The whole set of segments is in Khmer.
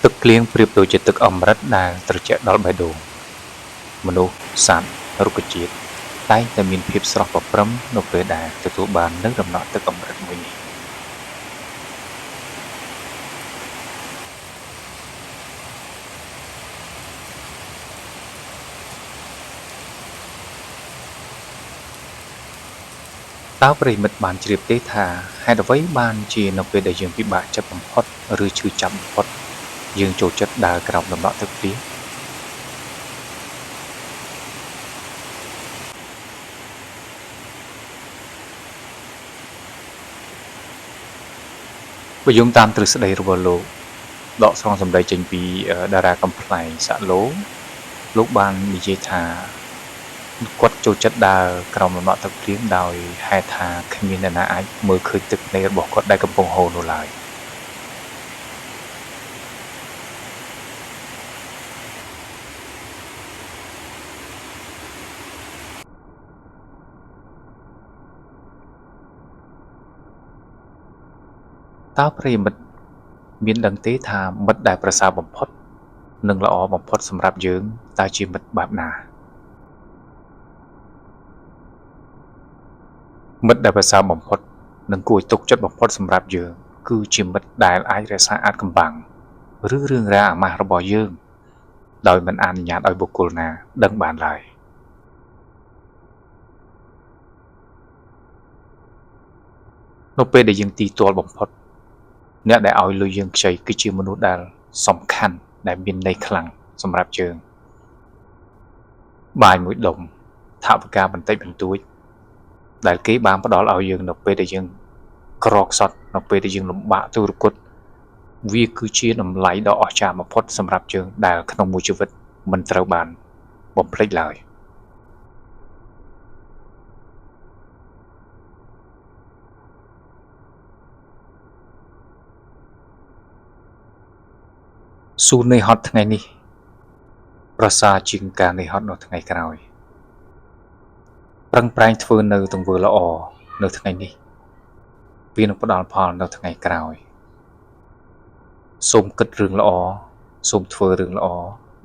ទឹកភ្លៀងប្រៀបដូចជាទឹកអម្រឹតដែលត្រជាក់ដល់បេះដូងមនុស្សសត្វរុក្ខជាតិតែងតែមានភាពស្រស់ប្រព្រំនៅពេលដែលទទួលបាននូវដំណក់ទឹកអម្រឹតមួយនេះតើប្រិយមិត្តបានជ្រាបទេថាហេតុអ្វីបានជានៅពេលដែលយើងពិបាកចិត្តបំផុតឬឈឺចាប់បំផុតយើងចូលចិត្តដើរក្រោមដំណក់ទឹកភ្លៀងបើយោងតាមទ្រឹស្ដីរបស់លោកដកស្រង់សម្ដីចេញពីតារាកំ pl ែងសាក់ឡូលោកបាននិយាយថាគាត់ចូលចិត្តដើរក្រោមដំណក់ទឹកភ្លៀងដោយហេតុថាគ្មានអ្នកណាអាចមើលឃើញទឹកភ្នែករបស់គាត់ដែលកំពុងហូរនោះឡើយតើប្រិយមិត្តមានដឹងទេថាមិត្តដែលប្រសើរបំផុតនិងល្អបំផុតសម្រាប់យើងតើជាមិត្តបែបណាមិត្តដែលប្រសើរបំផុតនិងគួរឲ្យទុកចិត្តបំផុតសម្រាប់យើងគឺជាមិត្តដែលអាចរក្សាអាថ៌កំបាំងឬរឿងរ៉ាវអាម៉ាស់របស់យើងដោយមិនអនុញ្ញាតឲ្យបុគ្គលណាដឹងបានឡើយនៅពេលដែលយើងទីទាល់បំផុតអ្នកដែលឲ្យលុយយើងខ្ចីគឺជាមនុស្សដែលសំខាន់ដែលមានន័យខ្លាំងសម្រាប់យើងបាយមួយដុំថវិកាបន្តិចបន្តួចដែលគេបានផ្ដល់ឲ្យយើងនៅពេលដែលយើងក្រខ្សត់នៅពេលដែលយើងលំបាកទុរគតវាគឺជាតម្លៃដ៏អស្ចារ្យបំផុតសម្រាប់យើងដែលក្នុងមួយជីវិតមិនត្រូវបានបំភ្លេចឡើយសួរនឿយហត់ថ្ងៃនេះប្រសើរជាងការនឿយហត់នៅថ្ងៃក្រោយប្រឹងប្រែងធ្វើនៅទង្វើល្អនៅថ្ងៃនេះវានឹងផ្ដល់ផលនៅថ្ងៃក្រោយសូមគិតរឿងល្អសូមធ្វើរឿងល្អ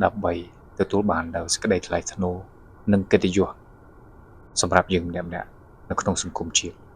ដើម្បីទទួលបាននូវសេចក្តីថ្លៃថ្នូរនិងកិត្តិយសសម្រាប់យើងម្នាក់ៗនៅក្នុងសង្គមជាតិ